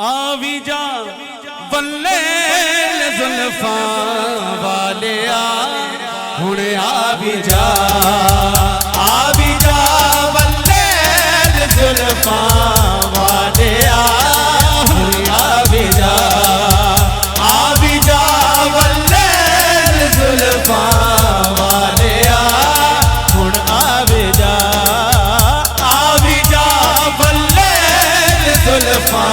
आ भी जा बल्ले जुल्फा वाले हुण आ भी जा बल्ले जुल्फा वाले हुण आ भी जा बल्ले जुल्फा वाले हुण आ भी जा बल्ले जुल्फा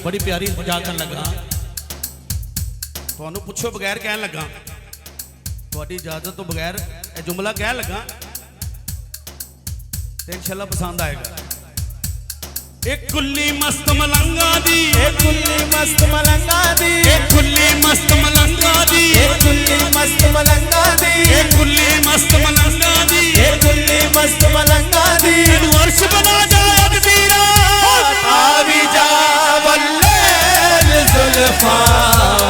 बड़ी प्यारी मजाक करन लगा तुहानू पुछो बगैर कहन लगा तुहाडी इजाजत तो बगैर यह जुमला कहन लगा ते इंशाअल्लाह पसंद आएगा। एक कुल्ली मस्त मलंगा दी, एक कुल्ली मस्त मलंगा दी, एक कुल्ली मस्त मलंगा दी, एक कुल्ली मस्त मलंगा दी, एक कुल्ली मस्त मलंगा दी, एक कुल्ली मस्त मलंगा दी, वर्ष बना जाए कबीरा आ भी जा बल्ले जुल्फा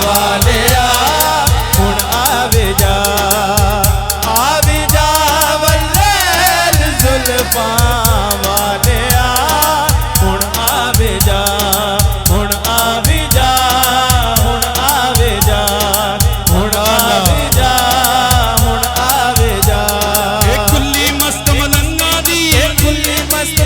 वाले हुण आ भी जा बल्ले जुल्फा वाले हुण आ भी जा हुण आ भी जा हुण आ भी जा हुण आ भी जा हुण आ भी जा। एक कुल्ली मस्त मलंगा दी, एक कुल्ली मस्त